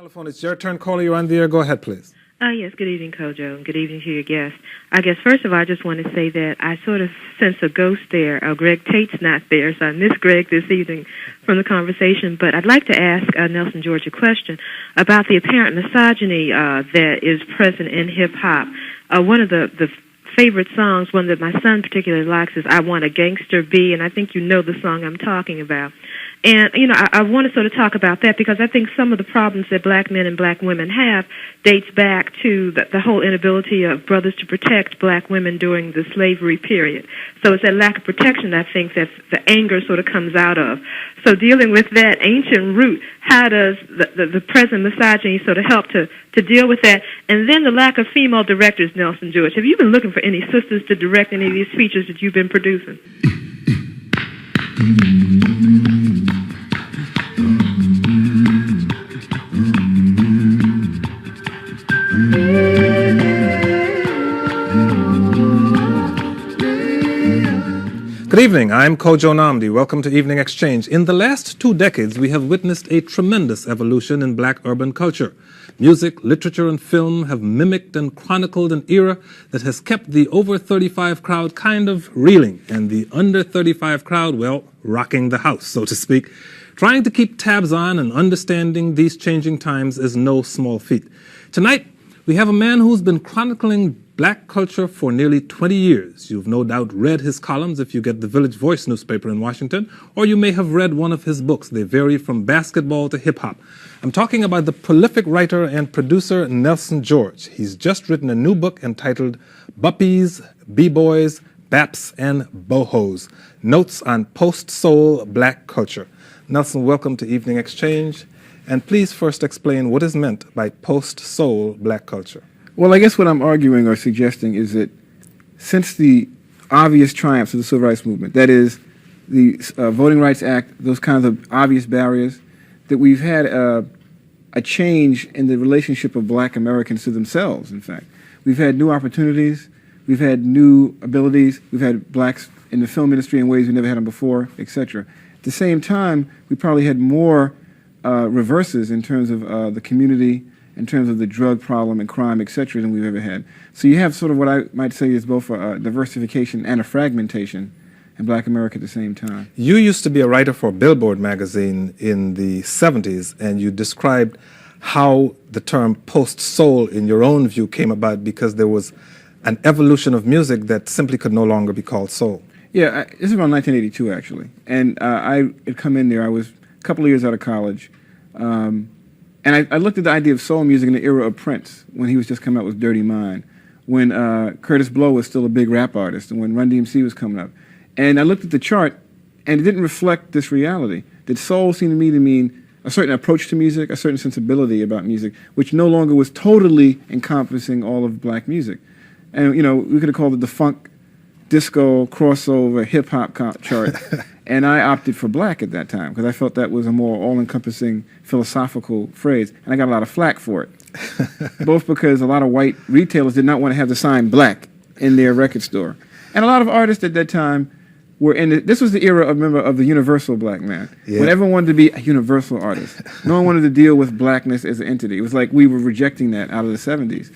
Telephone, it's your turn, caller. You're on the air. Go ahead, please. Yes, good evening, Kojo, and good evening to your guest. I guess, first of all, I just want to say that I sort of sense a ghost there. Greg Tate's not there, so I miss Greg this evening from the conversation. But I'd like to ask Nelson George a question about the apparent misogyny that is present in hip-hop. One of the favorite songs, one that my son particularly likes, is I Want a Gangster B, and I think you know the song I'm talking about. And, you know, I want to sort of talk about that because I think some of the problems that black men and black women have dates back to the whole inability of brothers to protect black women during the slavery period. So it's that lack of protection, I think, that the anger sort of comes out of. So dealing with that ancient root, how does the present misogyny sort of help to deal with that? And then the lack of female directors, Nelson George. Have you been looking for any sisters to direct any of these features that you've been producing? Good evening, I'm Kojo Nnamdi. Welcome to Evening Exchange. In the last 2 decades, we have witnessed a tremendous evolution in black urban culture. Music, literature, and film have mimicked and chronicled an era that has kept the over 35 crowd kind of reeling, and the under 35 crowd, well, rocking the house, so to speak. Trying to keep tabs on and understanding these changing times is no small feat. Tonight, we have a man who's been chronicling black culture for nearly 20 years. You've no doubt read his columns if you get the Village Voice newspaper in Washington, or you may have read one of his books. They vary from basketball to hip-hop. I'm talking about the prolific writer and producer Nelson George. He's just written a new book entitled Buppies, B-Boys, Baps, and Bohos, Notes on Post-Soul Black Culture. Nelson, welcome to Evening Exchange. And please first explain what is meant by post-soul black culture. Well, I guess what I'm arguing or suggesting is that since the obvious triumphs of the Civil Rights Movement, that is, the Voting Rights Act, those kinds of obvious barriers, that we've had a change in the relationship of black Americans to themselves, in fact. We've had new opportunities, we've had new abilities, we've had blacks in the film industry in ways we never had them before, etc. At the same time, we probably had more reverses in terms of the community, in terms of the drug problem and crime, etc., than we've ever had. So you have sort of what I might say is both a diversification and a fragmentation in black America at the same time. You used to be a writer for Billboard magazine in the 70s, and you described how the term post-soul, in your own view, came about because there was an evolution of music that simply could no longer be called soul. Yeah, this is around 1982, actually. And I had come in there. I was a couple of years out of college. And I looked at the idea of soul music in the era of Prince, when he was just coming out with Dirty Mind, when Curtis Blow was still a big rap artist, and when Run DMC was coming up. And I looked at the chart, and it didn't reflect this reality, that soul seemed to me to mean a certain approach to music, a certain sensibility about music, which no longer was totally encompassing all of black music. And, you know, we could have called it the funk, disco, crossover, hip-hop chart. And I opted for black at that time because I felt that was a more all-encompassing philosophical phrase. And I got a lot of flack for it, both because a lot of white retailers did not want to have the sign black in their record store. And a lot of artists at that time were in this was the era, of the universal black man. Yeah. When everyone wanted to be a universal artist. No one wanted to deal with blackness as an entity. It was like we were rejecting that out of the 70s.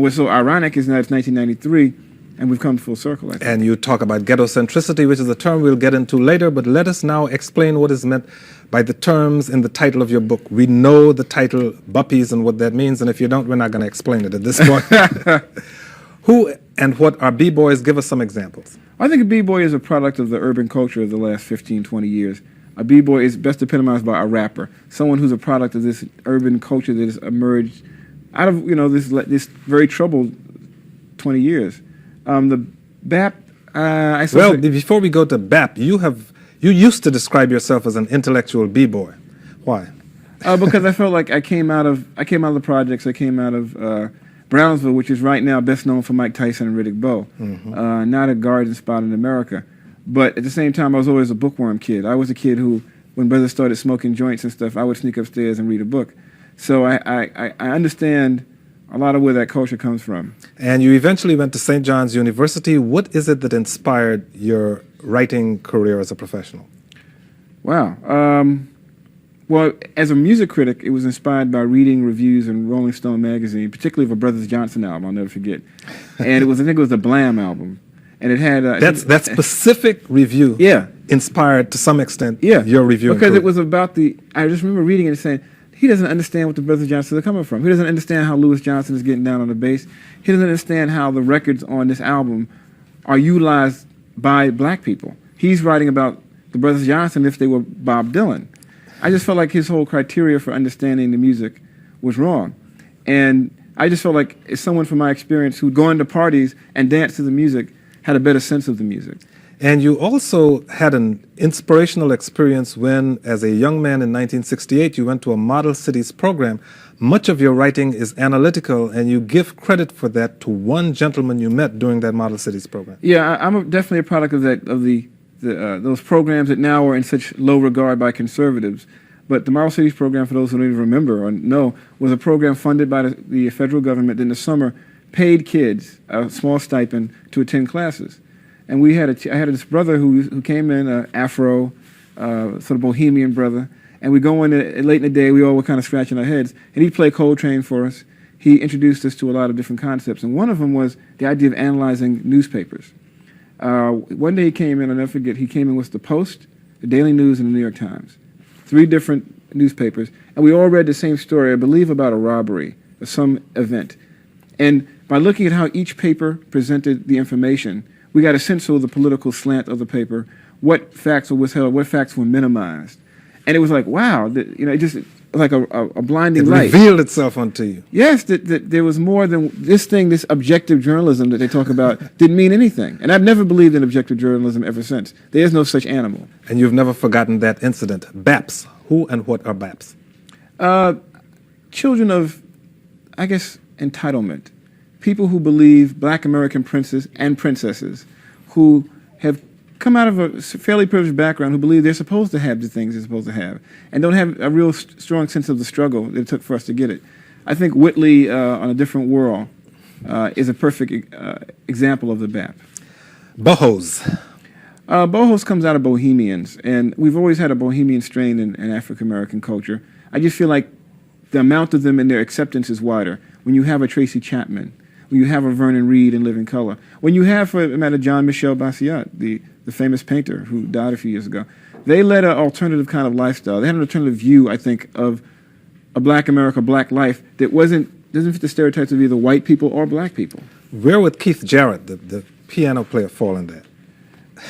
What's so ironic is now it's 1993, and we've come full circle, I think. And you talk about ghettocentricity, which is a term we'll get into later, but let us now explain what is meant by the terms in the title of your book. We know the title Buppies and what that means, and if you don't, we're not going to explain it at this point. Who and what are B-boys? Give us some examples. I think a B-boy is a product of the urban culture of the last 15, 20 years. A B-boy is best epitomized by a rapper, someone who's a product of this urban culture that has emerged out of, you know, this very troubled 20 years. The BAP, well, before we go to BAP, you used to describe yourself as an intellectual B-boy. Why? Because I felt like I came out of the projects. I came out of Brownsville, which is right now best known for Mike Tyson and Riddick Bowe. Mm-hmm. Not a garden spot in America, but at the same time, I was always a bookworm kid. I was a kid who, when brothers started smoking joints and stuff, I would sneak upstairs and read a book. So I understand a lot of where that culture comes from. And you eventually went to St. John's University. What is it that inspired your writing career as a professional? Wow. Well, as a music critic, it was inspired by reading reviews in Rolling Stone magazine, particularly of a Brothers Johnson album. I'll never forget. And I think it was the Blam album, and it had that specific review. Yeah, inspired to some extent. Yeah, your review because it was about I just remember reading it and saying he doesn't understand what the Brothers Johnson are coming from. He doesn't understand how Louis Johnson is getting down on the bass. He doesn't understand how the records on this album are utilized by black people. He's writing about the Brothers Johnson if they were Bob Dylan. I just felt like his whole criteria for understanding the music was wrong. And I just felt like as someone from my experience who'd go into parties and dance to the music had a better sense of the music. And you also had an inspirational experience when, as a young man in 1968, you went to a Model Cities program. Much of your writing is analytical, and you give credit for that to one gentleman you met during that Model Cities program. Yeah, I'm definitely a product of that, of those programs that now are in such low regard by conservatives. But the Model Cities program, for those who don't even remember or know, was a program funded by the federal government that in the summer paid kids a small stipend to attend classes. And I had this brother who came in, Afro, sort of bohemian brother, and we go in late in the day, we all were kind of scratching our heads, and he'd play Coltrane for us. He introduced us to a lot of different concepts, and one of them was the idea of analyzing newspapers. One day he came in, I'll never forget, he came in with the Post, the Daily News, and the New York Times. 3 different newspapers, and we all read the same story, I believe about a robbery or some event. And by looking at how each paper presented the information, we got a sense of the political slant of the paper, what facts were withheld, what facts were minimized. And it was like, wow, it just like a blinding light. It revealed itself unto you. Yes, that there was more than this thing, this objective journalism that they talk about didn't mean anything. And I've never believed in objective journalism ever since. There is no such animal. And you've never forgotten that incident. BAPs. Who and what are BAPs? Children of, I guess, entitlement. People who believe black American princes and princesses who have come out of a fairly privileged background, who believe they're supposed to have the things they're supposed to have and don't have a real strong sense of the struggle that it took for us to get it. I think Whitley on A Different World is a perfect example of the BAP. Bohos. Bohos comes out of Bohemians, and we've always had a Bohemian strain in African-American culture. I just feel like the amount of them and their acceptance is wider. When you have a Tracy Chapman, when you have a Vernon Reed in Living Color, when you have, for a matter, Jean-Michel Basquiat, the famous painter who died a few years ago, they led an alternative kind of lifestyle. They had an alternative view, I think, of a black America, black life that doesn't fit the stereotypes of either white people or black people. Where would Keith Jarrett, the piano player, fall in that?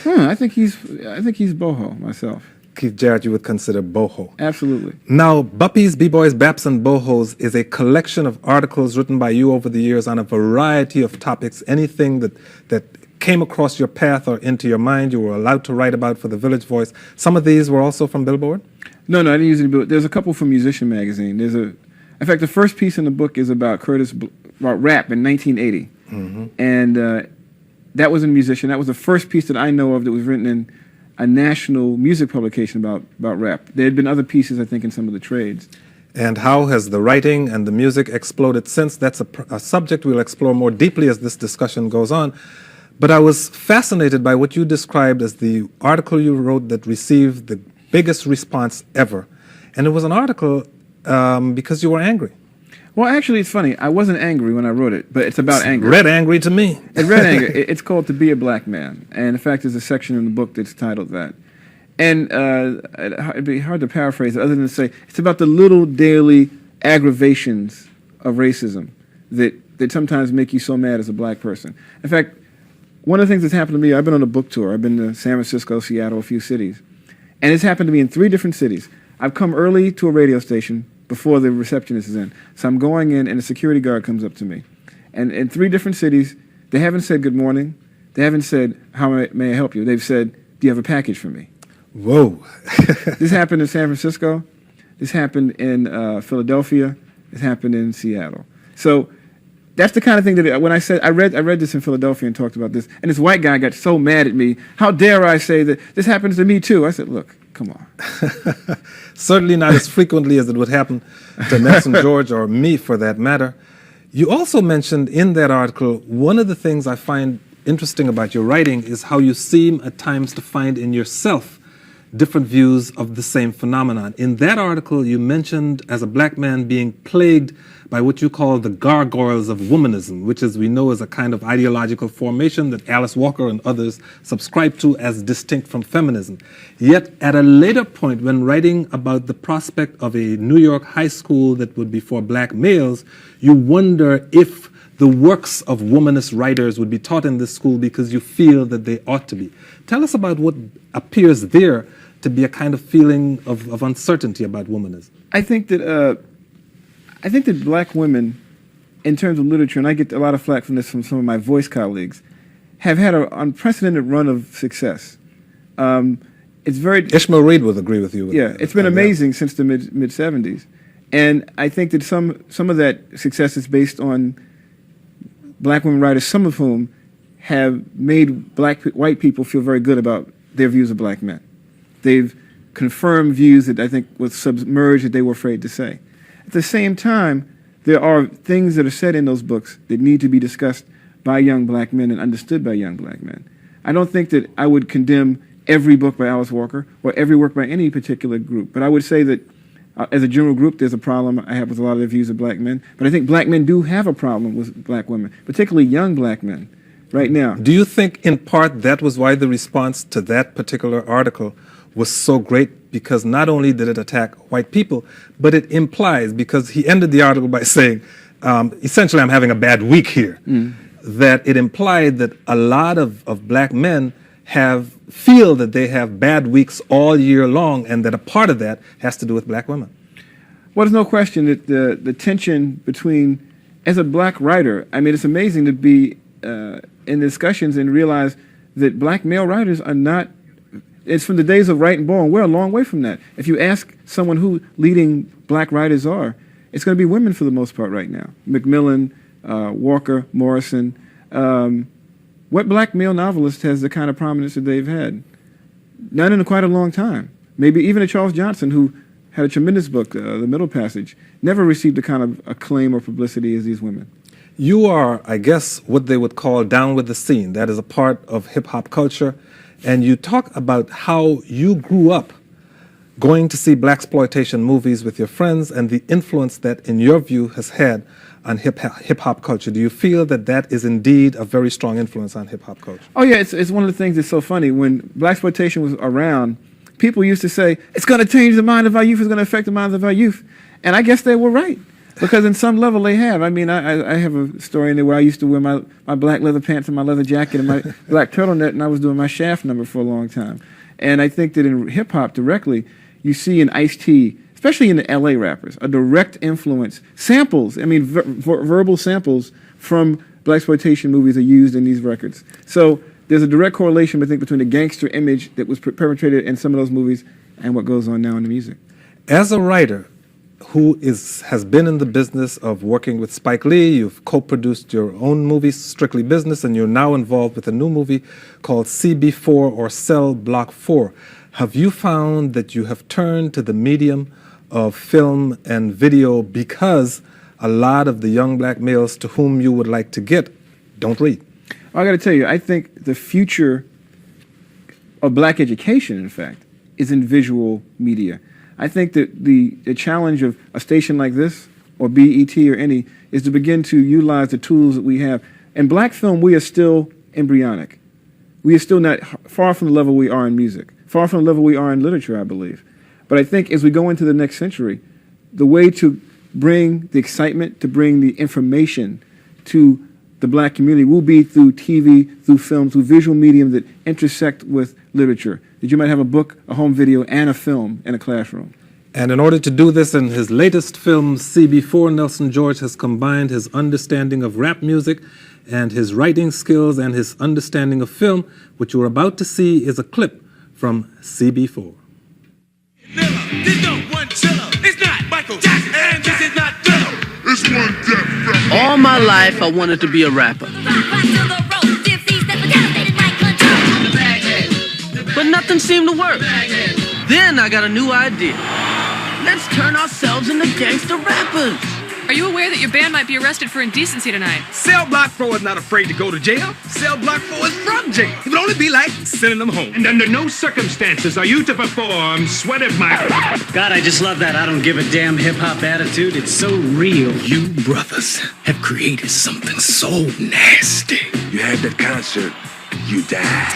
I think he's boho myself. Keith Jarrett, you would consider boho. Absolutely. Now, Buppies, B-Boys, Baps, and Bohos is a collection of articles written by you over the years on a variety of topics. Anything that came across your path or into your mind, you were allowed to write about for the Village Voice. Some of these were also from Billboard? No, I didn't use it. There's a couple from Musician Magazine. In fact, the first piece in the book is about about rap in 1980. Mm-hmm. And that was in Musician. That was the first piece that I know of that was written in a national music publication about rap. There had been other pieces, I think, in some of the trades. And how has the writing and the music exploded since? That's a subject we'll explore more deeply as this discussion goes on. But I was fascinated by what you described as the article you wrote that received the biggest response ever. And it was an article because you were angry. Well, actually, it's funny. I wasn't angry when I wrote it, but it's about anger. Red angry to me. It's red anger. It's called To Be a Black Man. And in fact, there's a section in the book that's titled that. And it'd be hard to paraphrase it other than to say it's about the little daily aggravations of racism that sometimes make you so mad as a black person. In fact, one of the things that's happened to me, I've been on a book tour. I've been to San Francisco, Seattle, a few cities. And it's happened to me in 3 different cities. I've come early to a radio station before the receptionist is in. So I'm going in, and a security guard comes up to me. And in 3 different cities, they haven't said good morning. They haven't said, how may I help you? They've said, do you have a package for me? Whoa. This happened in San Francisco. This happened in Philadelphia. It happened in Seattle. So that's the kind of thing that when I said, I read this in Philadelphia and talked about this, and this white guy got so mad at me. How dare I say that this happens to me too? I said, look, come on. Certainly not as frequently as it would happen to Nelson George or me, for that matter. You also mentioned in that article, one of the things I find interesting about your writing is how you seem at times to find in yourself different views of the same phenomenon. In that article, you mentioned as a black man being plagued by what you call the gargoyles of womanism, which, as we know, is a kind of ideological formation that Alice Walker and others subscribe to as distinct from feminism. Yet, at a later point, when writing about the prospect of a New York high school that would be for black males, you wonder if the works of womanist writers would be taught in this school because you feel that they ought to be. Tell us about what appears there to be a kind of feeling of uncertainty about womanism. I think that black women, in terms of literature, and I get a lot of flack from this from some of my voice colleagues, have had an unprecedented run of success. It's very Ishmael Reed would agree with you. It's been amazing since the mid '70s, and I think that some of that success is based on black women writers, some of whom have made white people feel very good about their views of black men. They've confirmed views that I think was submerged that they were afraid to say. At the same time, there are things that are said in those books that need to be discussed by young black men and understood by young black men. I don't think that I would condemn every book by Alice Walker or every work by any particular group, but I would say that as a general group, there's a problem I have with a lot of the views of black men, but I think black men do have a problem with black women, particularly young black men right now. Do you think in part that was why the response to that particular article was so great, because not only did it attack white people, but it implies, because he ended the article by saying, essentially, I'm having a bad week here, that it implied that a lot of black men feel that they have bad weeks all year long, and that a part of that has to do with black women. Well, there's no question that the tension between, as a black writer, I mean, it's amazing to be in discussions and realize that black male writers are not. It's from the days of Wright and Ball, and we're a long way from that. If you ask someone who leading black writers are, it's going to be women for the most part right now. Macmillan, Walker, Morrison. What black male novelist has the kind of prominence that they've had? None in quite a long time. Maybe even a Charles Johnson, who had a tremendous book, The Middle Passage, never received the kind of acclaim or publicity as these women. You are, I guess, what they would call down with the scene. That is a part of hip-hop culture. And you talk about how you grew up going to see blaxploitation movies with your friends and the influence that, in your view, has had on hip-hop culture. Do you feel that that is indeed a very strong influence on hip-hop culture? Oh, yeah, it's one of the things that's so funny. When blaxploitation was around, people used to say, it's going to change the mind of our youth, it's going to affect the minds of our youth. And I guess they were right. Because in some level they have. I mean, I have a story in there where I used to wear my black leather pants and my leather jacket and my black turtleneck, and I was doing my Shaft number for a long time. And I think that in hip-hop directly, you see in Ice-T, especially in the L.A. rappers, a direct influence. Samples, I mean, verbal samples from blaxploitation movies are used in these records. So there's a direct correlation, I think, between the gangster image that was perpetrated in some of those movies and what goes on now in the music. As a writer who has been in the business of working with Spike Lee, you've co-produced your own movie, Strictly Business, and you're now involved with a new movie called CB4 or Cell Block 4. Have you found that you have turned to the medium of film and video because a lot of the young black males to whom you would like to get don't read? I got to tell you, I think the future of black education, in fact, is in visual media. I think that the challenge of a station like this, or BET or any, is to begin to utilize the tools that we have. In black film, we are still embryonic. We are still not far from the level we are in music, far from the level we are in literature, I believe. But I think as we go into the next century, the way to bring the excitement, to bring the information to the black community will be through TV, through film, through visual medium that intersect with literature. That you might have a book, a home video, and a film in a classroom. And in order to do this, in his latest film, CB4, Nelson George has combined his understanding of rap music and his writing skills and his understanding of film. What you're about to see is a clip from CB4. All my life, I wanted to be a rapper. But nothing seemed to work. Then I got a new idea. Let's turn ourselves into gangster rappers. Are you aware that your band might be arrested for indecency tonight? Cell Block 4 is not afraid to go to jail. Cell Block 4 is from jail. It would only be like sending them home. And under no circumstances are you to perform Sweat of My... God, I just love that I don't give a damn hip-hop attitude. It's so real. You brothers have created something so nasty. You had that concert, you died.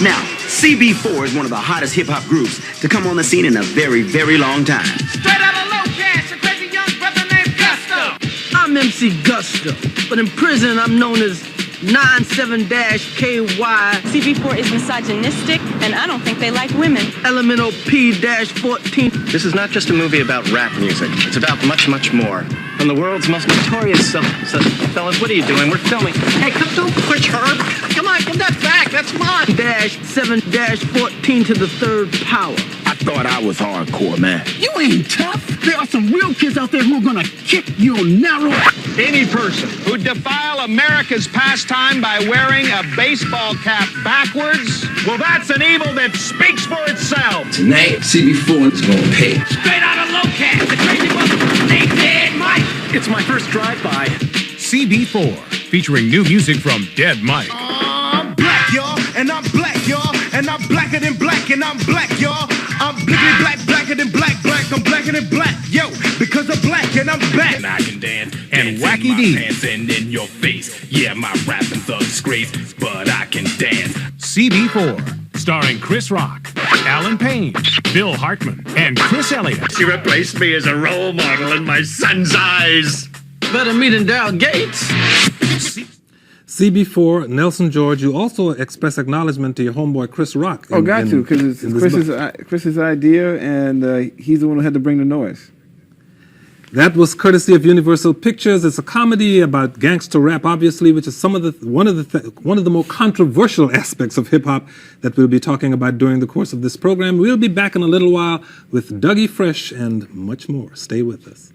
Now, CB4 is one of the hottest hip-hop groups to come on the scene in a very, very long time. Straight out of low cash, a crazy young brother named Gusto. I'm MC Gusto, but in prison I'm known as 97-KY. CB4 is misogynistic, and I don't think they like women. Elemental P-14. This is not just a movie about rap music. It's about much, much more. From the world's most notorious fellas, what are you doing? We're filming. Hey, don't push her. Come on, give that back. That's mine. -7-14 to the third power. I thought I was hardcore, man. You ain't tough. There are some real kids out there who are gonna kick your narrow. Any person who defile America's pastime by wearing a baseball cap backwards, well, that's an evil that speaks for itself. Tonight, CB4 is gonna pay. Straight out of low cash, the crazy brother named Dead Mike. It's my first drive-by. CB4, featuring new music from Dead Mike. I'm black, y'all, and I'm black, y'all, and I'm blacker than black, and I'm black, y'all. I'm blickety black, blacker than black, black, I'm blacker than black, yo, because I'm black and I'm back. And I can dance, and dance Wacky in my D. pants and in your face. Yeah, my rapping's a disgrace, but I can dance. CB4, starring Chris Rock, Alan Payne, Bill Hartman, and Chris Elliott. She replaced me as a role model in my son's eyes. Better me than Daryl Gates. CB4, Nelson George, you also express acknowledgement to your homeboy Chris Rock. Got to, because it's Chris's idea, and he's the one who had to bring the noise. That was courtesy of Universal Pictures. It's a comedy about gangster rap, obviously, which is one of the more controversial aspects of hip hop that we'll be talking about during the course of this program. We'll be back in a little while with Dougie Fresh and much more. Stay with us.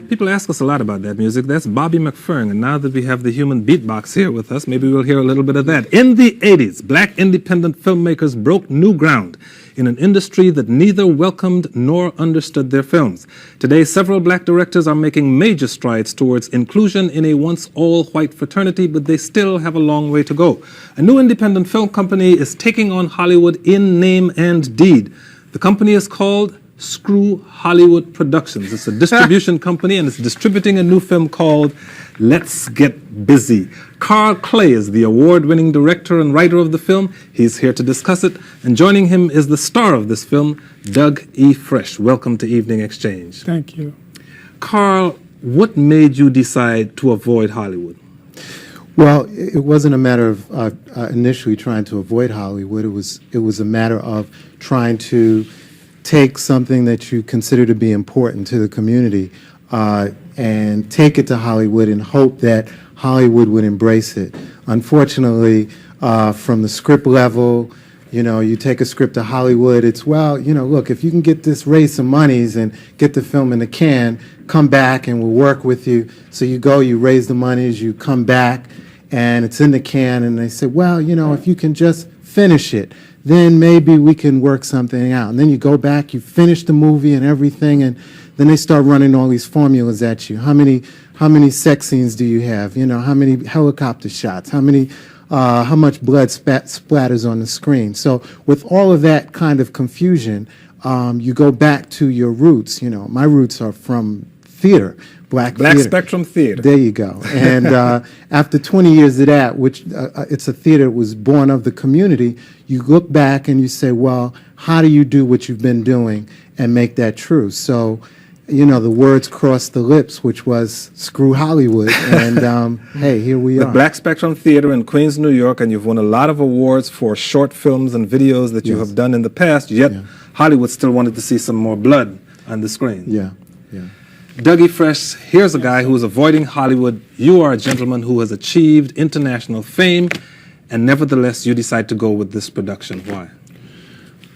People ask us a lot about that music. That's Bobby McFerrin. And now that we have the human beatbox here with us, maybe we'll hear a little bit of that. In the 80s, black independent filmmakers broke new ground in an industry that neither welcomed nor understood their films. Today, several black directors are making major strides towards inclusion in a once all-white fraternity, but they still have a long way to go. A new independent film company is taking on Hollywood in name and deed. The company is called Screw Hollywood Productions. It's a distribution company, and it's distributing a new film called Let's Get Busy. Carl Clay is the award-winning director and writer of the film. He's here to discuss it, and joining him is the star of this film, Doug E. Fresh. Welcome to Evening Exchange. Thank you. Carl, what made you decide to avoid Hollywood? Well, it wasn't a matter of initially trying to avoid Hollywood. It was a matter of trying to take something that you consider to be important to the community and take it to Hollywood and hope that Hollywood would embrace it. Unfortunately, from the script level, you take a script to Hollywood, it's, well, look, if you can get this, raise some monies and get the film in the can, come back and we'll work with you. So you go, you raise the monies, you come back, and it's in the can, and they say, well, if you can just finish it, then maybe we can work something out. And then you go back, you finish the movie and everything, and then they start running all these formulas at you. How many sex scenes do you have? How many helicopter shots? How much blood splatters on the screen? So with all of that kind of confusion, you go back to your roots. My roots are from theater. Black theater. Spectrum Theater. There you go. And after 20 years of that, which it's a theater that was born of the community, you look back and you say, well, how do you do what you've been doing and make that true? So, the words crossed the lips, which was screw Hollywood. And hey, here we are. The Black Spectrum Theater in Queens, New York, and you've won a lot of awards for short films and videos that you have done in the past, yet Hollywood still wanted to see some more blood on the screen. Yeah. Dougie Fresh, here's a guy who is avoiding Hollywood. You are a gentleman who has achieved international fame, and nevertheless you decide to go with this production. Why?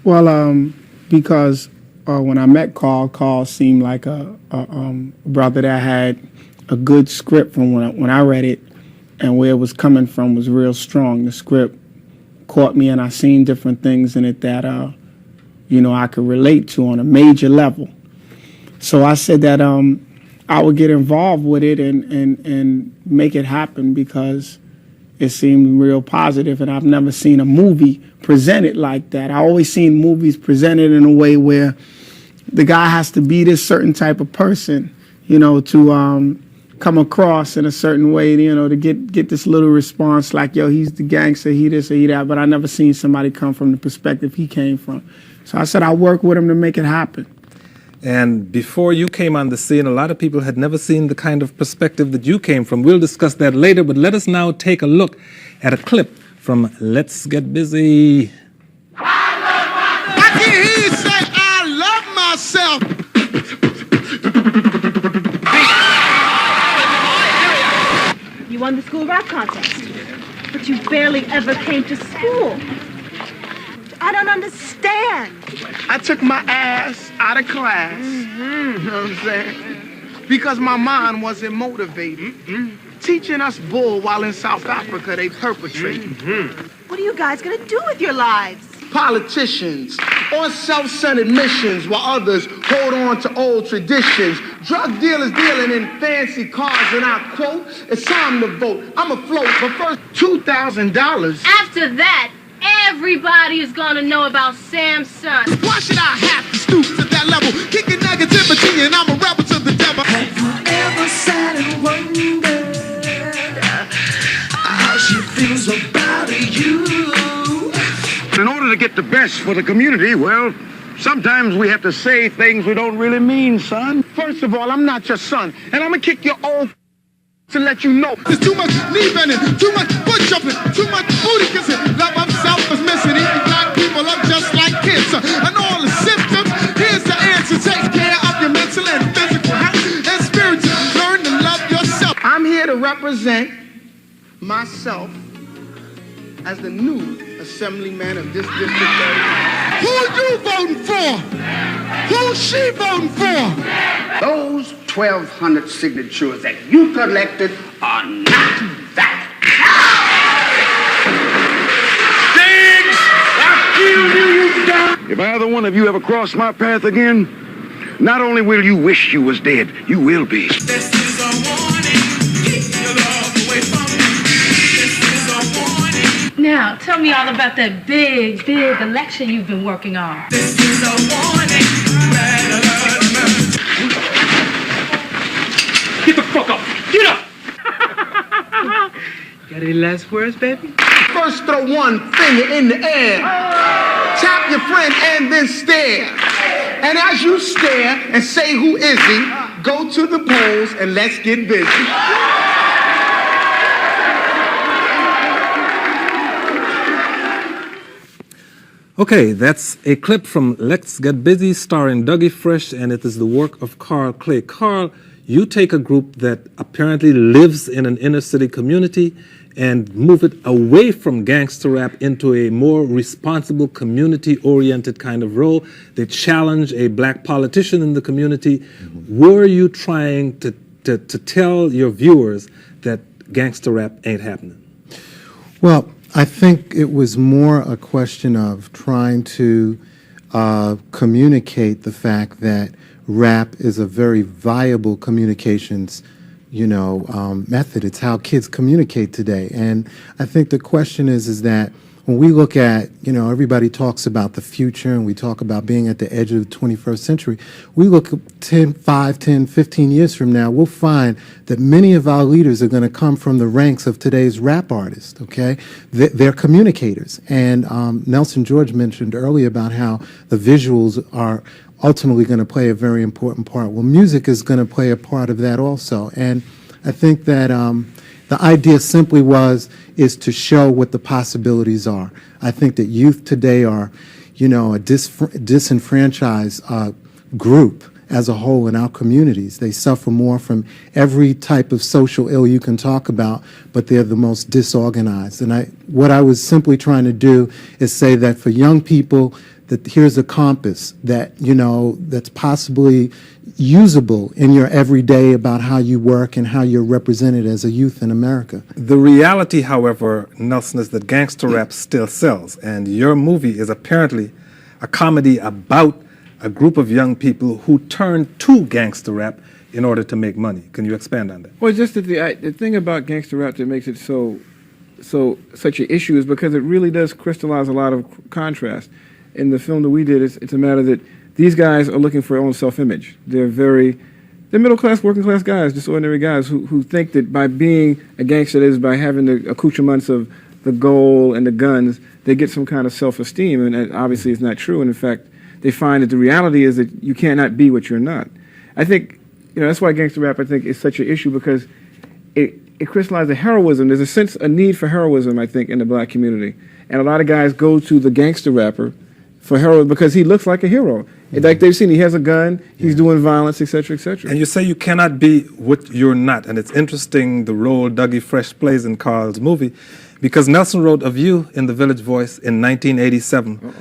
Well, because when I met Carl seemed like a brother that had a good script from when I read it, and where it was coming from was real strong. The script caught me, and I seen different things in it that I could relate to on a major level. So I said that I would get involved with it and make it happen because it seemed real positive, and I've never seen a movie presented like that. I always seen movies presented in a way where the guy has to be this certain type of person, to come across in a certain way, to get this little response like, yo, he's the gangster, he this or he that, but I never seen somebody come from the perspective he came from. So I said I'll work with him to make it happen. And before you came on the scene, a lot of people had never seen the kind of perspective that you came from. We'll discuss that later, but let us now take a look at a clip from Let's Get Busy. I can hear you say, I love myself. You won the school rap contest, but you barely ever came to school. I don't understand. I took my ass out of class. You know what I'm saying? Because my mind wasn't motivated. Teaching us bull while in South Africa they perpetrate. What are you guys gonna do with your lives? Politicians on self-centered missions while others hold on to old traditions. Drug dealers dealing in fancy cars, and I quote, it's time to vote. I'm afloat, but first $2,000. After that, everybody is gonna know about Sam's son. Why should I have to stoop to that level? Kicking negativity and I'm a rebel to the devil. Have you ever sat and wondered how she feels about you? In order to get the best for the community, well, sometimes we have to say things we don't really mean, son. First of all, I'm not your son, and I'm gonna kick your old to let you know. There's too much knee bending, too much foot jumping, too much booty kissing. Love of self is missing. Even black people are just like kids. And all the symptoms, here's the answer. Take care of your mental and physical health and spiritual. Learn to love yourself. I'm here to represent myself as the new assemblyman of this district. Who you voting for? Who's she voting for? Those 1,200 signatures that you collected are not valid. Diggs! I feel you done. If either one of you ever cross my path again, not only will you wish you was dead, you will be. This is a warning. Keep your love away from me. This is a warning. Now, tell me all about that big election you've been working on. This is a warning. Get the fuck up! Get up! Got any last words, baby? First, throw one finger in the air. Tap your friend and then stare. And as you stare and say, who is he? Go to the polls and let's get busy. Okay, that's a clip from Let's Get Busy starring Dougie Fresh, and it is the work of Carl Clay. Carl, you take a group that apparently lives in an inner city community and move it away from gangster rap into a more responsible, community-oriented kind of role. They challenge a black politician in the community. Were you trying to tell your viewers that gangster rap ain't happening? Well, I think it was more a question of trying to communicate the fact that rap is a very viable communications, method. It's how kids communicate today. And I think the question is that when we look at, everybody talks about the future and we talk about being at the edge of the 21st century, we look 5, 10, 15 years from now, we'll find that many of our leaders are going to come from the ranks of today's rap artists, okay? They're communicators. And Nelson George mentioned earlier about how the visuals are ultimately going to play a very important part. Well, music is going to play a part of that also. And I think that the idea simply is to show what the possibilities are. I think that youth today are, a disenfranchised group as a whole in our communities. They suffer more from every type of social ill you can talk about, but they're the most disorganized. And what I was simply trying to do is say that for young people, that here's a compass that, that's possibly usable in your everyday about how you work and how you're represented as a youth in America. The reality, however, Nelson, is that gangster rap still sells, and your movie is apparently a comedy about a group of young people who turn to gangster rap in order to make money. Can you expand on that? Well, just that the thing about gangster rap that makes it such an issue is because it really does crystallize a lot of contrast. In the film that we did, it's a matter that these guys are looking for their own self-image. They're middle-class, working-class guys, just ordinary guys who think that by being a gangster, that is, by having the accoutrements of the gold and the guns, they get some kind of self-esteem, and obviously it's not true. And in fact, they find that the reality is that you cannot be what you're not. I think, that's why gangster rap, I think, is such an issue, because it crystallizes the heroism. There's a need for heroism, I think, in the black community. And a lot of guys go to the gangster rapper for heroism because he looks like a hero. Like they've seen, he has a gun, he's doing violence, etc., etc. And you say you cannot be what you're not. And it's interesting the role Dougie Fresh plays in Carl's movie, because Nelson wrote of you in The Village Voice in 1987.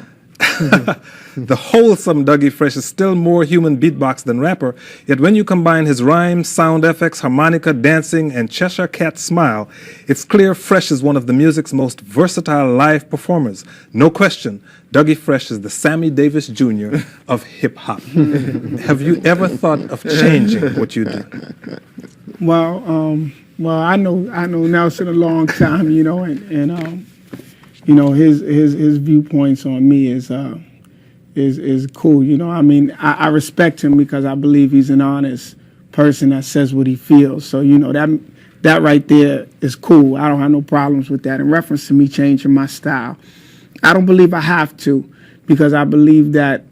The wholesome Dougie Fresh is still more human beatbox than rapper, yet when you combine his rhymes, sound effects, harmonica, dancing, and Cheshire Cat smile, it's clear Fresh is one of the music's most versatile live performers. No question, Dougie Fresh is the Sammy Davis Jr. of hip-hop. Have you ever thought of changing what you do? Well, I know Nelson a long time, and his viewpoints on me is cool. I respect him because I believe he's an honest person that says what he feels. So that right there is cool. I don't have no problems with that. In reference to me changing my style, I don't believe I have to, because I believe that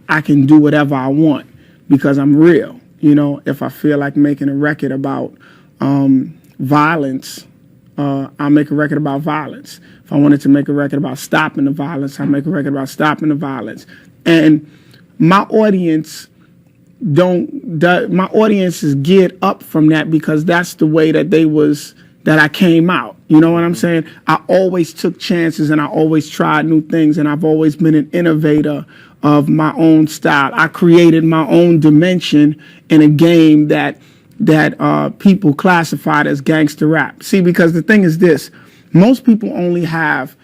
I can do whatever I want because I'm real. If I feel like making a record about violence, I'll make a record about violence. If I wanted to make a record about stopping the violence, I'll make a record about stopping the violence. And my audience is geared up from that because that's the way that I came out. You know what I'm saying? I always took chances and I always tried new things, and I've always been an innovator of my own style. I created my own dimension in a game that people classified as gangster rap. See, because the thing is this, most people only have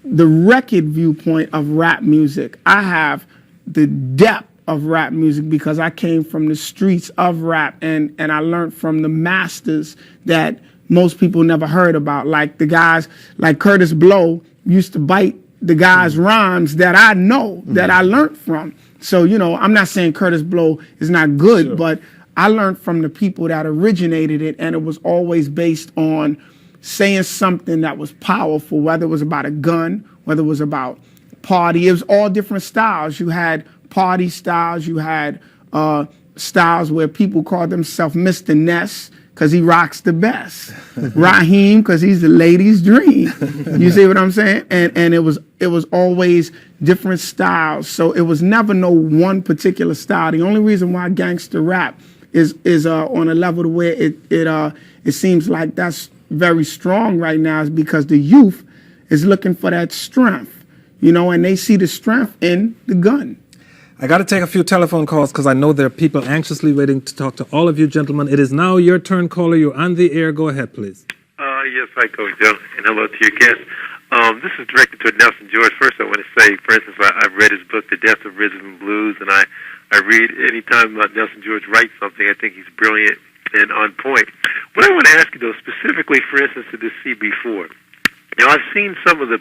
the record viewpoint of rap music. I have the depth of rap music because I came from the streets of rap, and I learned from the masters that most people never heard about, like the guys like Curtis Blow used to bite the guys' rhymes that I know, that I learned from. So, I'm not saying Curtis Blow is not good, sure, but I learned from the people that originated it, and it was always based on saying something that was powerful, whether it was about a gun, whether it was about party. It was all different styles. You had party styles. You had styles where people called themselves Mr. Ness because he rocks the best. Raheem because he's the lady's dream. You see what I'm saying? And it was always different styles. So it was never no one particular style. The only reason why gangster rap is on a level to where it seems like that's very strong right now is because the youth is looking for that strength, and they see the strength in the gun. I got to take a few telephone calls because I know there are people anxiously waiting to talk to all of you gentlemen. It is now your turn, caller. You're on the air. Go ahead, please. Yes, hi, Kojo, and hello to your guest. This is directed to Nelson George. First, I want to say, for instance, I've read his book, The Death of Rhythm and Blues, and I read anytime Nelson George writes something, I think he's brilliant and on point. What I want to ask you, though, specifically, for instance, to this CB4, I've seen some of the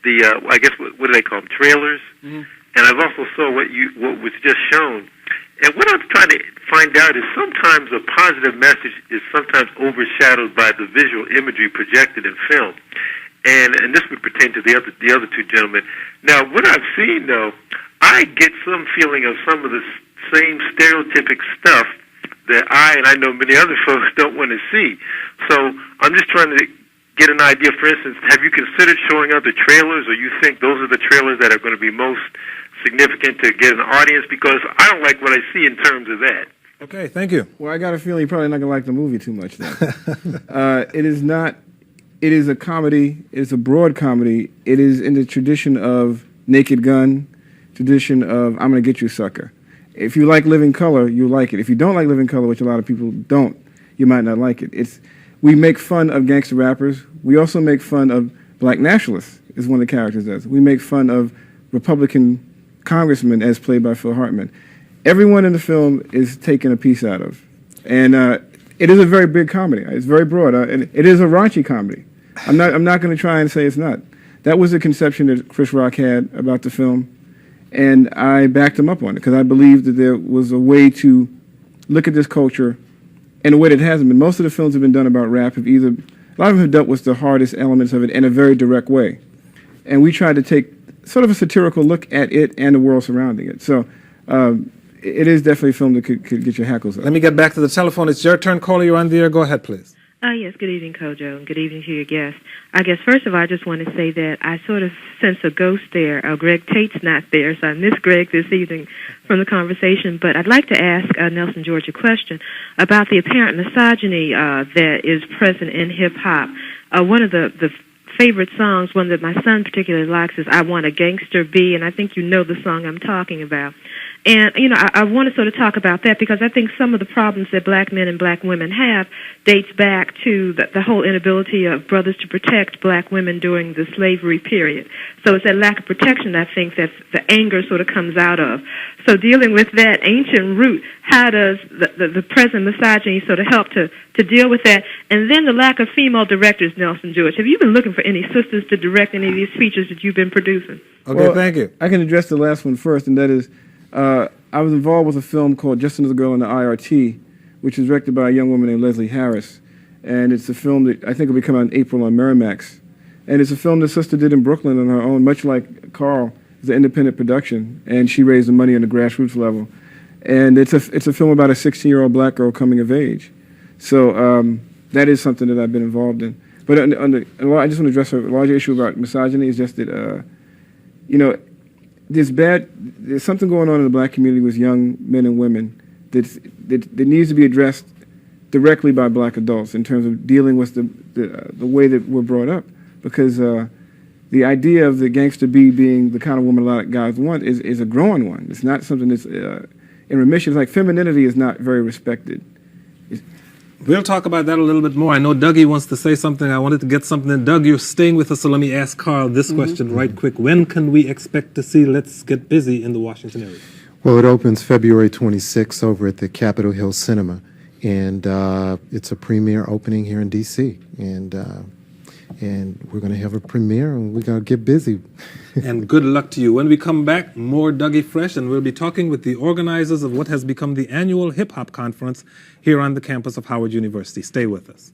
I guess, what do they call them, trailers? Mm-hmm. And I've also saw what was just shown. And what I'm trying to find out is sometimes a positive message is sometimes overshadowed by the visual imagery projected in film. And this would pertain to the other two gentlemen. Now, what I've seen, though, I get some feeling of some of the same stereotypic stuff that I know many other folks don't want to see. So I'm just trying to get an idea. For instance, have you considered showing other trailers, or you think those are the trailers that are going to be most significant to get an audience? Because I don't like what I see in terms of that. Okay, thank you. Well, I got a feeling you're probably not going to like the movie too much then. It is not, it is a comedy, it's a broad comedy. It is in the tradition of Naked Gun, tradition of I'm going to get you, sucker. If you like Living Color, you like it. If you don't like Living Color, which a lot of people don't, you might not like it. We make fun of gangster rappers. We also make fun of black nationalists, is one of the characters does. We make fun of Republican congressmen as played by Phil Hartman. Everyone in the film is taken a piece out of. And it is a very big comedy. It's very broad. And it is a raunchy comedy. I'm not going to try and say it's not. That was the conception that Chris Rock had about the film. And I backed him up on it because I believed that there was a way to look at this culture in a way that it hasn't been. Most of the films have been done about rap have either, a lot of them have dealt with the hardest elements of it in a very direct way. And we tried to take sort of a satirical look at it and the world surrounding it. So it is definitely a film that could get your hackles up. Let me get back to the telephone. It's your turn, caller. You're on the air. Go ahead, please. Yes, good evening, Kojo, and good evening to your guest. I guess, first of all, I just want to say that I sort of sense a ghost there. Greg Tate's not there, so I miss Greg this evening from the conversation. But I'd like to ask Nelson George a question about the apparent misogyny that is present in hip-hop. One of the favorite songs, one that my son particularly likes, is I Want a Gangster Be, and I think you know the song I'm talking about. And, you know, I want to sort of talk about that because I think some of the problems that black men and black women have dates back to the whole inability of brothers to protect black women during the slavery period. So it's that lack of protection, I think, that the anger sort of comes out of. So dealing with that ancient root, how does the present misogyny sort of help to deal with that? And then the lack of female directors, Nelson George. Have you been looking for any sisters to direct any of these features that you've been producing? Okay, thank you. I can address the last one first, and that is, I was involved with a film called Just Another Girl in the IRT, which is directed by a young woman named Leslie Harris. And it's a film that I think will be coming out in April on Miramax. And it's a film that Sister did in Brooklyn on her own, much like Carroll. It's an independent production, and she raised the money on the grassroots level. And it's a film about a 16-year-old black girl coming of age. So that is something that I've been involved in. But I just want to address a larger issue about misogyny is just that, you know, there's something going on in the black community with young men and women that needs to be addressed directly by black adults in terms of dealing with the way that we're brought up. Because the idea of the gangster bee being the kind of woman a lot of guys want is a growing one. It's not something that's in remission. It's like femininity is not very respected. We'll talk about that a little bit more. I know Dougie wants to say something. I wanted to get something in. Doug, you're staying with us, so let me ask Carl this question right quick. When can we expect to see Let's Get Busy in the Washington area? Well, it opens February 26th over at the Capitol Hill Cinema, and it's a premiere opening here in D.C., and we're going to have a premiere, and we're going to get busy. And good luck to you. When we come back, more Dougie Fresh, and we'll be talking with the organizers of what has become the annual hip-hop conference here on the campus of Howard University. Stay with us.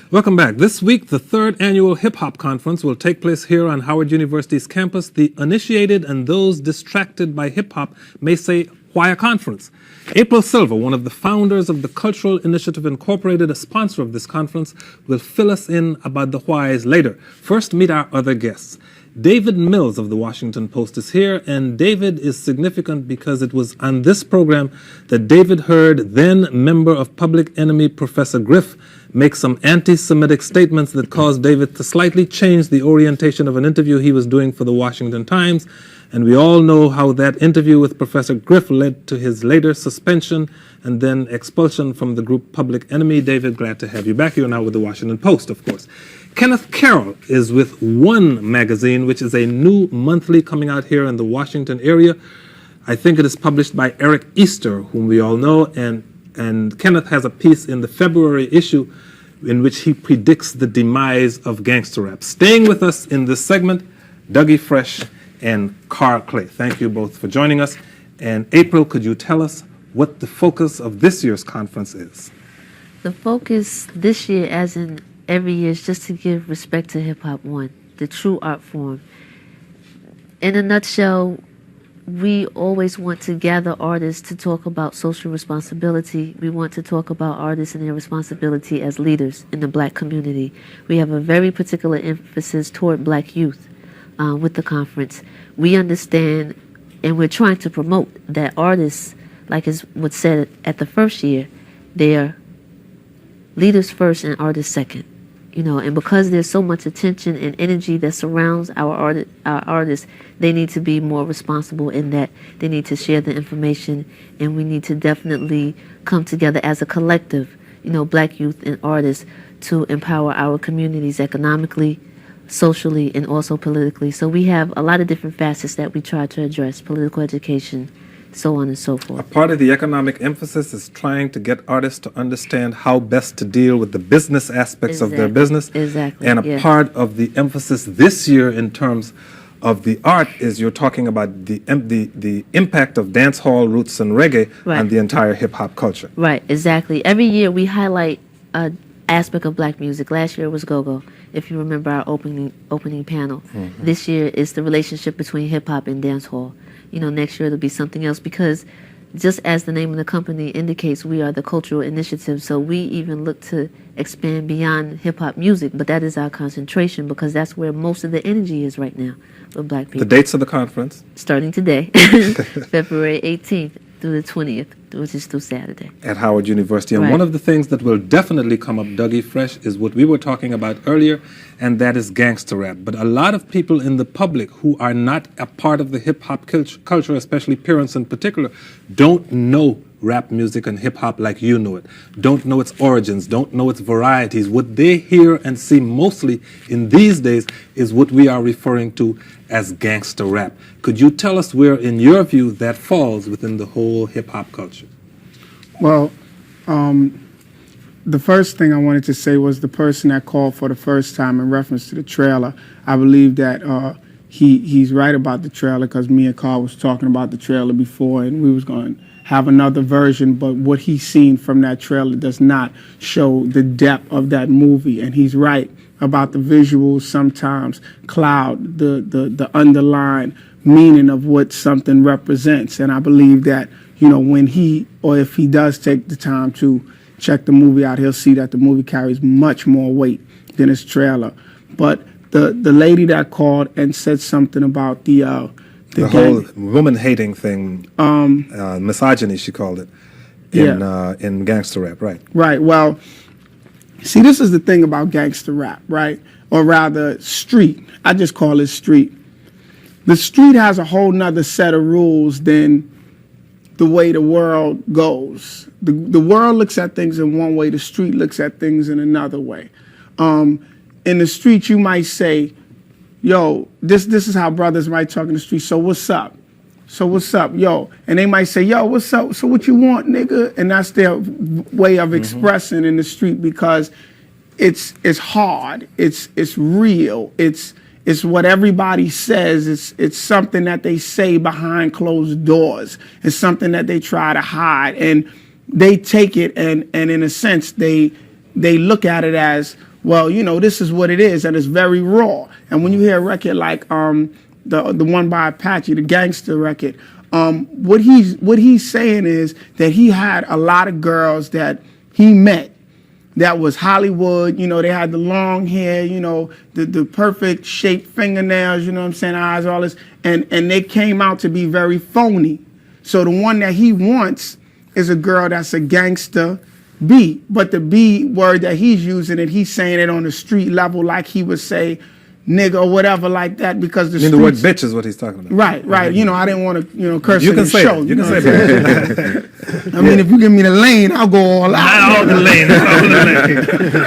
Welcome back. This week, the third annual hip-hop conference will take place here on Howard University's campus. The uninitiated and those distracted by hip-hop may say, why a conference? April Silver, one of the founders of the Cultural Initiative Incorporated, a sponsor of this conference, will fill us in about the whys later. First, meet our other guests. David Mills of the Washington Post is here, and David is significant because it was on this program that David heard then member of Public Enemy Professor Griff make some anti-Semitic statements that caused David to slightly change the orientation of an interview he was doing for the Washington Times. And we all know how that interview with Professor Griff led to his later suspension and then expulsion from the group Public Enemy. David, glad to have you back. You're now with the Washington Post, of course. Kenneth Carroll is with One magazine, which is a new monthly coming out here in the Washington area. I think it is published by Eric Easter, whom we all know, and Kenneth has a piece in the February issue in which he predicts the demise of gangster rap. Staying with us in this segment, Dougie Fresh and Carl Clay. Thank you both for joining us. And April, could you tell us what the focus of this year's conference is. The focus this year, as in every year, is just to give respect to Hip Hop One, the true art form. In a nutshell, we always want to gather artists to talk about social responsibility. We want to talk about artists and their responsibility as leaders in the black community. We have a very particular emphasis toward black youth with the conference. We understand, and we're trying to promote, that artists, like is what's said at the first year, they're leaders first and artists second. You know, and because there's so much attention and energy that surrounds our artists, they need to be more responsible in that they need to share the information, and we need to definitely come together as a collective, you know, black youth and artists, to empower our communities economically, socially, and also politically. So we have a lot of different facets that we try to address: political education, so on and so forth. A part of the economic emphasis is trying to get artists to understand how best to deal with the business aspects of their business. Exactly. And a part of the emphasis this year in terms of the art is you're talking about the impact of dance hall, roots, and reggae on the entire hip-hop culture. Right, exactly. Every year we highlight an aspect of black music. Last year was go-go, if you remember our opening panel. Mm-hmm. This year is the relationship between hip-hop and dance hall. You know, next year it'll be something else, because just as the name of the company indicates, we are the cultural initiative. So we even look to expand beyond hip-hop music, but that is our concentration, because that's where most of the energy is right now with black people. The dates of the conference? Starting today, February 18th through the 20th, which is through Saturday. At Howard University. And one of the things that will definitely come up, Dougie Fresh, is what we were talking about earlier, and that is gangster rap. But a lot of people in the public who are not a part of the hip-hop culture, especially parents in particular, don't know rap music and hip-hop like you know it, don't know its origins, don't know its varieties. What they hear and see mostly in these days is what we are referring to as gangster rap. Could you tell us where, in your view, that falls within the whole hip-hop culture? Well, the first thing I wanted to say was the person that called for the first time in reference to the trailer. I believe that he's right about the trailer, because me and Carl was talking about the trailer before, and we was going to have another version, but what he's seen from that trailer does not show the depth of that movie. And he's right about the visuals sometimes cloud the underlying meaning of what something represents. And I believe that, you know, when he, or if he does take the time to check the movie out, he'll see that the movie carries much more weight than its trailer. But the lady that called and said something about the whole woman-hating thing, misogyny, she called it, in gangster rap, right? Right. Well, see, this is the thing about gangster rap, right? Or rather, street. I just call it street. The street has a whole nother set of rules than the way the world goes. The world looks at things in one way, the street looks at things in another way. In the street, you might say, yo, this is how brothers might talk in the street. So what's up? So what's up, yo? And they might say, yo, what's up? So what you want, nigga? And that's their way of expressing in the street, because it's hard. It's real. It's what everybody says. It's something that they say behind closed doors. It's something that they try to hide, and they take it and in a sense they look at it as, well, you know, this is what it is, and it's very raw. And when you hear a record like the one by Apache, the Gangster record, what he's saying is that he had a lot of girls that he met that was Hollywood. You know, they had the long hair, you know, the perfect shaped fingernails, you know what I'm saying, eyes, all this, and they came out to be very phony. So the one that he wants is a girl that's a gangster B, but the B word that he's using it, he's saying it on the street level, like he would say nigga or whatever like that, because the word bitch is what he's talking about. Right, right. You know, I didn't want to, you know, curse in the say show. That. You can say that. I mean, if you give me the lane, I'll go all out. Not all the lane.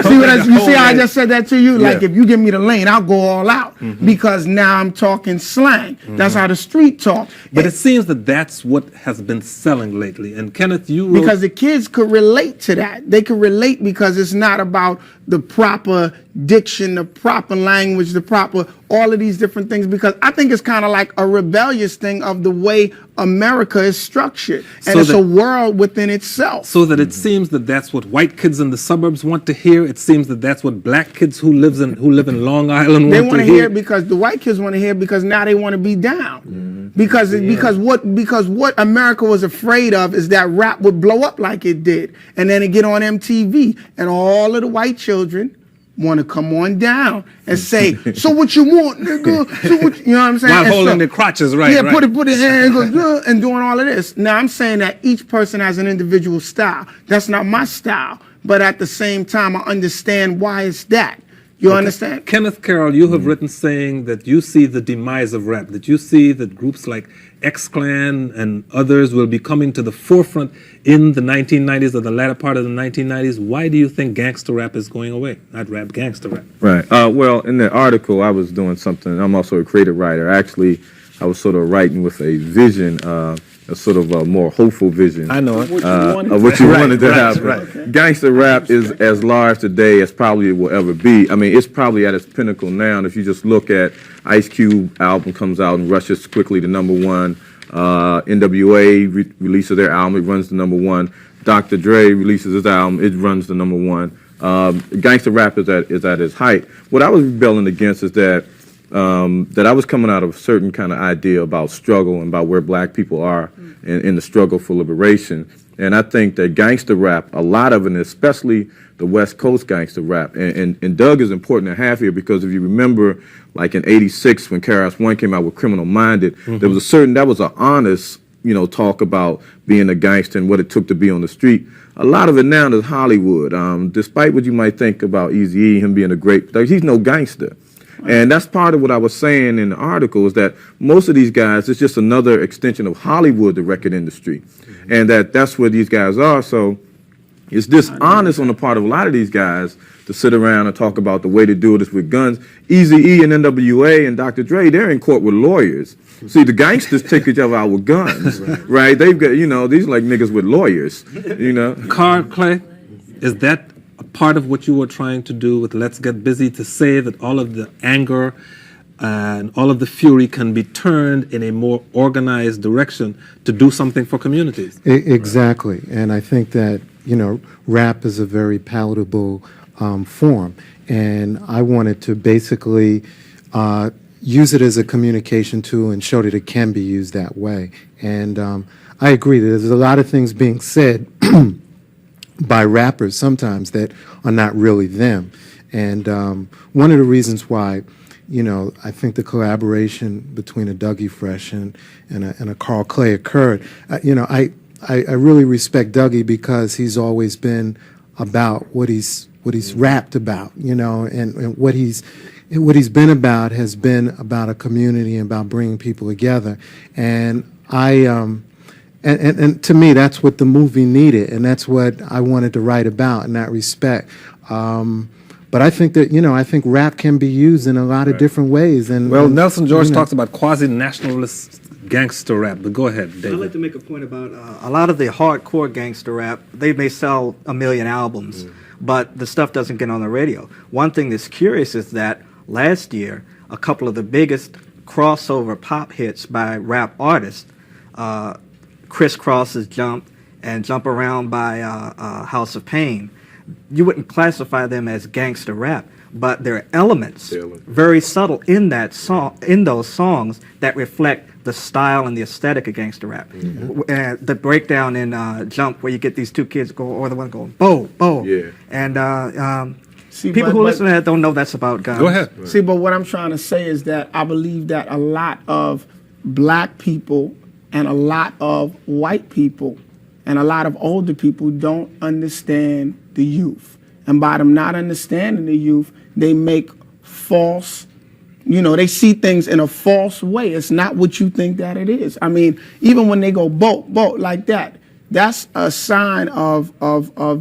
See you see how I just said that to you? Yeah. Like, if you give me the lane, I'll go all out, because now I'm talking slang. That's how the street talk. But it seems that that's what has been selling lately. And Kenneth, you wrote... Because the kids could relate to that. They could relate because it's not about the proper diction, the proper language, the proper, all of these different things, because I think it's kind of like a rebellious thing of the way America is structured. And so it's a world world within itself. So that it seems that that's what white kids in the suburbs want to hear. It seems that that's what black kids who live in Long Island They want want to to hear hear. it because the white kids want to hear it because now they want to be down. Because what America was afraid of is that rap would blow up like it did, and then it get on MTV, and all of the white children want to come on down and say, "So what you want, nigga?" So what, you know what I'm saying? While And holding so- their crotches, right? Yeah, right. put it in and go, and doing all of this. Now I'm saying that each person has an individual style. That's not my style, but at the same time, I understand why it's that. You understand? Kenneth, Carroll, you have written saying that you see the demise of rap, that you see that groups like X-Clan and others will be coming to the forefront in the 1990s or the latter part of the 1990s. Why do you think gangster rap is going away? Not rap, gangster rap. Right. Well, in the article, I was doing something. I'm also a creative writer. Actually, I was sort of writing with a vision, a sort of a more hopeful vision. I know it. Of what you wanted to happen. Right. Gangster rap is as large today as probably it will ever be. I mean, it's probably at its pinnacle now. And if you just look at Ice Cube album comes out and rushes quickly to #1. NWA releases their album, it runs to #1. Dr. Dre releases his album, it runs to #1. Gangster rap is at its height. What I was rebelling against is that I was coming out of a certain kind of idea about struggle and about where black people are in the struggle for liberation. And I think that gangster rap, a lot of it, especially the West Coast gangster rap, and Doug is important to have here because if you remember, like in '86 when KRS-One came out with Criminal Minded, there was that was an honest, talk about being a gangster and what it took to be on the street. A lot of it now is Hollywood. Despite what you might think about Eazy-E, him being a great, he's no gangster. And that's part of what I was saying in the article is that most of these guys, it's just another extension of Hollywood, the record industry. And that's where these guys are. So it's dishonest on the part of a lot of these guys to sit around and talk about the way to do this with guns. Eazy-E and NWA and Dr. Dre, they're in court with lawyers. See, the gangsters take each other out with guns, right? They've got, these like niggas with lawyers, Carl Clay, is that a part of what you were trying to do with Let's Get Busy, to say that all of the anger and all of the fury can be turned in a more organized direction to do something for communities? Exactly. And I think that, rap is a very palatable form. And I wanted to basically use it as a communication tool and show that it can be used that way. And I agree that there's a lot of things being said by rappers sometimes that are not really them. And one of the reasons why, I think the collaboration between a Dougie Fresh and a Carl Clay occurred. I really respect Dougie because he's always been about what he's rapped about, and what he's been about has been about a community and about bringing people together. And And to me, that's what the movie needed, and that's what I wanted to write about in that respect. But I think that, I think rap can be used in a lot of different ways. And Nelson George talks about quasi-nationalist gangster rap, but go ahead, David. I'd like to make a point about a lot of the hardcore gangster rap. They may sell 1 million albums, but the stuff doesn't get on the radio. One thing that's curious is that last year, a couple of the biggest crossover pop hits by rap artists, Crisscross's Jump and Jump Around by House of Pain, you wouldn't classify them as gangster rap, but there are elements very subtle in that song, in those songs, that reflect the style and the aesthetic of gangster rap. And the breakdown in Jump, where you get these two kids go, or the one going bo bo, and people who listen to that don't know that's about guns. Go ahead. See, but what I'm trying to say is that I believe that a lot of black people and a lot of white people and a lot of older people don't understand the youth. And by them not understanding the youth, they make false, they see things in a false way. It's not what you think that it is. I mean, even when they go boat like that, that's a sign of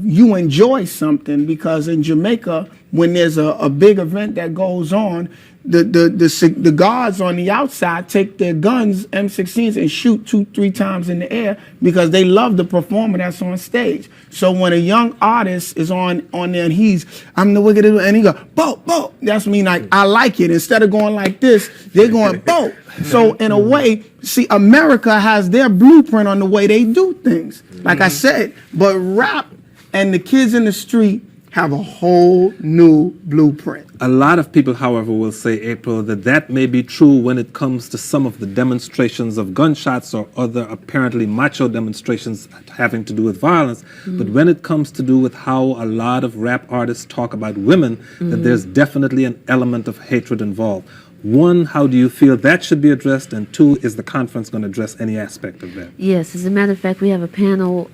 you enjoy something, because in Jamaica, when there's a big event that goes on, the guards on the outside take their guns, M16s, and shoot 2-3 times in the air because they love the performer that's on stage. So when a young artist is on there and I'm the wicked, and he go, bo, bo, that's mean like, I like it. Instead of going like this, they're going, bo. So in a way, see, America has their blueprint on the way they do things, like I said, but rap and the kids in the street have a whole new blueprint. A lot of people, however, will say, April, that may be true when it comes to some of the demonstrations of gunshots or other apparently macho demonstrations having to do with violence. But when it comes to do with how a lot of rap artists talk about women, that there's definitely an element of hatred involved. One, how do you feel that should be addressed? And two, is the conference going to address any aspect of that? Yes, as a matter of fact, we have a panel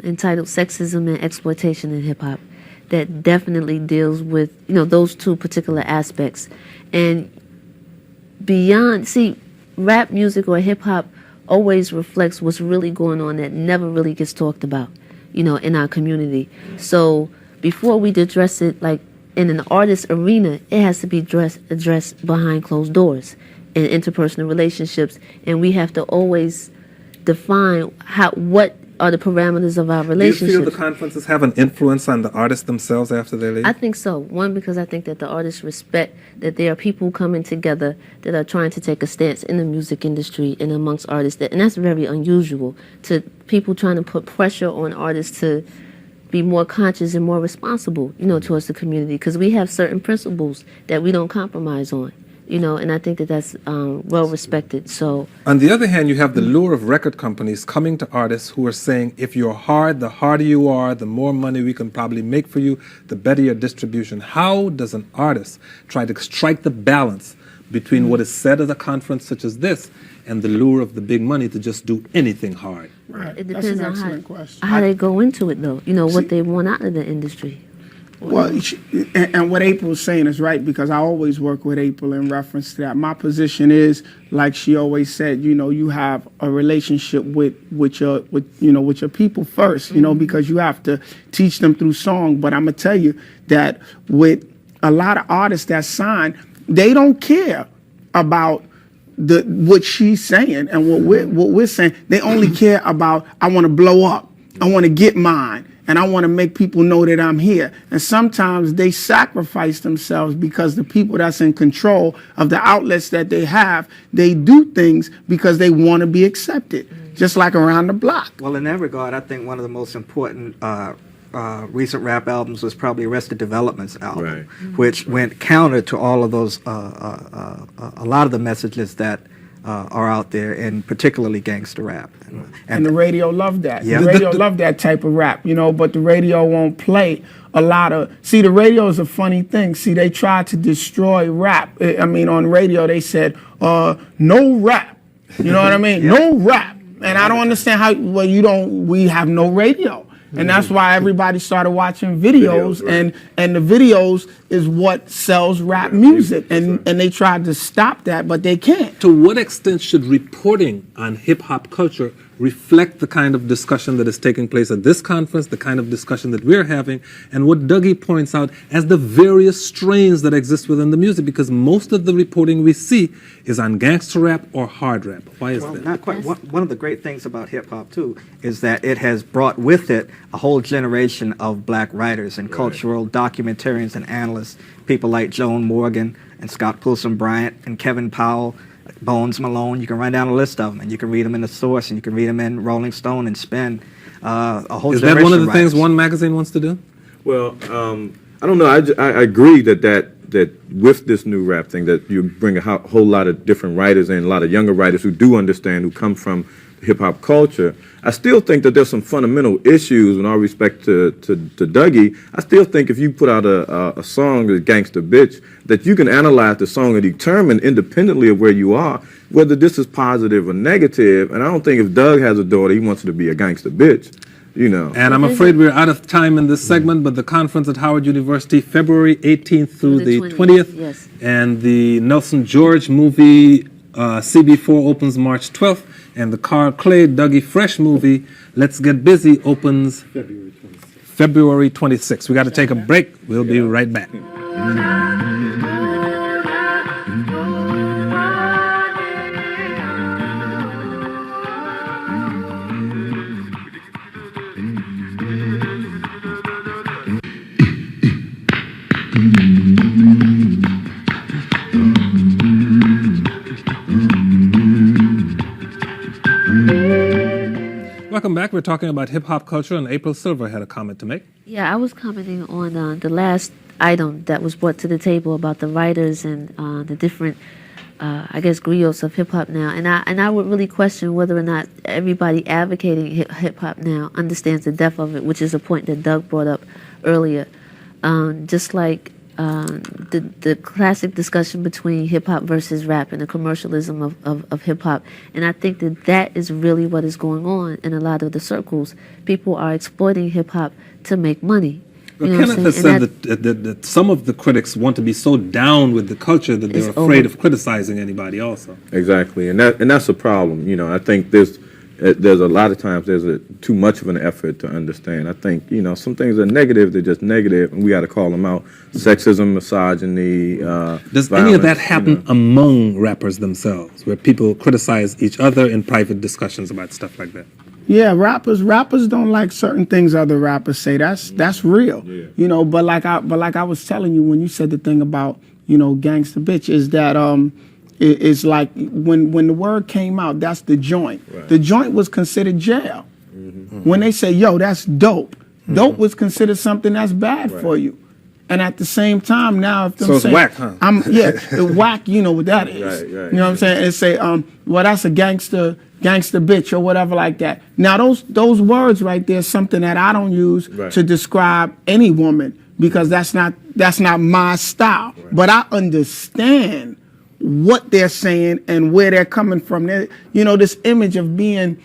entitled Sexism and Exploitation in Hip Hop that definitely deals with, those two particular aspects. And beyond, see, rap music or hip hop always reflects what's really going on that never really gets talked about, in our community. So before we address it, like in an artist arena, it has to be addressed behind closed doors in interpersonal relationships. And we have to always define what are the parameters of our relationships. Do you feel the conferences have an influence on the artists themselves after they leave? I think so. One, because I think that the artists respect that there are people coming together that are trying to take a stance in the music industry and amongst artists, and that's very unusual, to people trying to put pressure on artists to be more conscious and more responsible, towards the community, because we have certain principles that we don't compromise on. And I think that that's well respected. So, on the other hand, you have the lure of record companies coming to artists who are saying, if you're hard, the harder you are, the more money we can probably make for you, the better your distribution. How does an artist try to strike the balance between what is said at a conference such as this and the lure of the big money to just do anything hard? Right. It depends on question. how they go into it, though. What they want out of the industry. Well, and what April's saying is right, because I always work with April in reference to that. My position is, like she always said, you have a relationship with your people first, because you have to teach them through song. But I'm gonna tell you that with a lot of artists that sign, they don't care about what she's saying and what we're saying. They only care about, I want to blow up, I want to get mine, and I want to make people know that I'm here. And sometimes they sacrifice themselves because the people that's in control of the outlets that they have, they do things because they want to be accepted, just like Around the Block. Well, in that regard, I think one of the most important recent rap albums was probably Arrested Development's album, which went counter to all of those, a lot of the messages that are out there, and particularly gangster rap. And the radio loved that. Yeah. The radio loved that type of rap, but the radio won't play a lot of... See, the radio is a funny thing. See, they tried to destroy rap. I mean, on radio, they said, no rap. You know what I mean? No rap. And I don't understand how... Well, we have no radio. And that's why everybody started watching videos, and the videos is what sells rap music, and they tried to stop that, but they can't. To what extent should reporting on hip-hop culture reflect the kind of discussion that is taking place at this conference, the kind of discussion that we're having, and what Dougie points out as the various strains that exist within the music? Because most of the reporting we see is on gangster rap or hard rap. Why is that? Not quite. One of the great things about hip-hop, too, is that it has brought with it a whole generation of black writers and cultural documentarians and analysts, people like Joan Morgan and Scott Poulsen Bryant and Kevin Powell, Bones Malone. You can run down a list of them, and you can read them in The Source, and you can read them in Rolling Stone and Spin. A whole Is that one of the things One Magazine wants to do? Well, I don't know. I agree that with this new rap thing, that you bring a whole lot of different writers in, a lot of younger writers who do understand, who come from hip-hop culture. I still think that there's some fundamental issues, in all respect to Dougie. I still think if you put out a song, a Gangsta Bitch, that you can analyze the song and determine independently of where you are whether this is positive or negative. And I don't think if Doug has a daughter, he wants her to be a gangster bitch. And I'm afraid we're out of time in this segment, but the conference at Howard University, February 18th through the 20th. Yes. And the Nelson George movie, CB4, opens March 12th. And the Carl Clay, Dougie Fresh movie, Let's Get Busy, opens February 26th. We got to take a break. We'll be right back. Welcome back. We're talking about hip-hop culture, and April Silver had a comment to make. Yeah, I was commenting on the last item that was brought to the table about the writers and the different, I guess, griots of hip-hop now. And I would really question whether or not everybody advocating hip-hop now understands the depth of it, which is a point that Doug brought up earlier. Just like the classic discussion between hip-hop versus rap and the commercialism of hip-hop. And I think that is really what is going on in a lot of the circles. People are exploiting hip-hop to make money. Well, Kenneth has said that some of the critics want to be so down with the culture that they're afraid of criticizing anybody also. Exactly, and that's a problem. I think there's a lot of times there's too much of an effort to understand. I think, some things are negative, they're just negative, and we got to call them out. Sexism, misogyny, Does violence, any of that happen among rappers themselves, where people criticize each other in private discussions about stuff like that? Yeah, rappers don't like certain things other rappers say. That's real. Yeah. But like I was telling you when you said the thing about, gangsta bitch, is that it's like when the word came out, that's the joint. Right. The joint was considered jail. Mm-hmm. When they say, yo, that's dope. Mm-hmm. Dope was considered something that's bad for you. And at the same time now, if it's whack, huh? Whack, you know what that is. Right, you know what I'm saying? And say, well, that's a gangster bitch or whatever like that. Now those words right there is something that I don't use to describe any woman, because that's not my style. Right. But I understand what they're saying and where they're coming from. This image of being,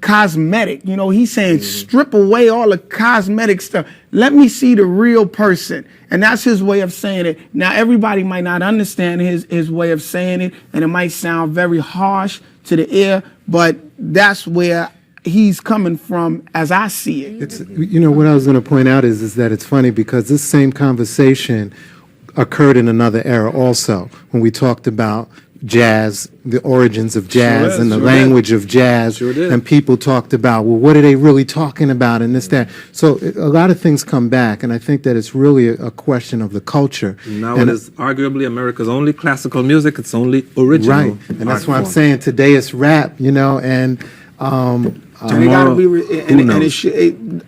cosmetic. He's saying strip away all the cosmetic stuff. Let me see the real person. And that's his way of saying it. Now, everybody might not understand his way of saying it, and it might sound very harsh to the ear, but that's where he's coming from as I see it. It's, what I was going to point out is that it's funny because this same conversation occurred in another era also, when we talked about jazz, the origins of jazz and the language of jazz, and people talked about, well, what are they really talking about and this, that. So a lot of things come back, and I think that it's really a question of the culture. Now it is arguably America's only classical music, it's only original. Right, and that's why I'm saying today it's rap, and and it gotta be,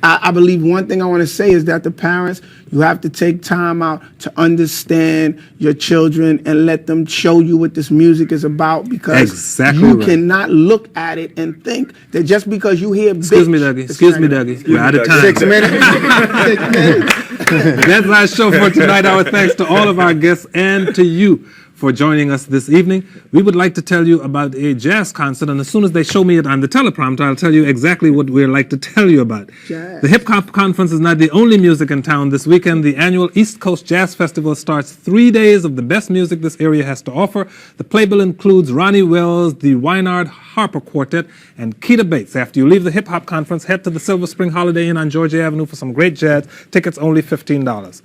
I believe one thing I want to say is that the parents, you have to take time out to understand your children and let them show you what this music is about, because you cannot look at it and think that just because you hear Excuse me, Dougie. We're out of time. 6 minutes. 6 minutes. That's our show for tonight. Our thanks to all of our guests and to you for joining us this evening. We would like to tell you about a jazz concert, and as soon as they show me it on the teleprompter, I'll tell you exactly what we'd like to tell you about. Jazz. The Hip Hop Conference is not the only music in town this weekend. The annual East Coast Jazz Festival starts 3 days of the best music this area has to offer. The playbill includes Ronnie Wells, the Wynard Harper Quartet, and Keita Bates. After you leave the Hip Hop Conference, head to the Silver Spring Holiday Inn on Georgia Avenue for some great jazz. Tickets only $15. That's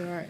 right.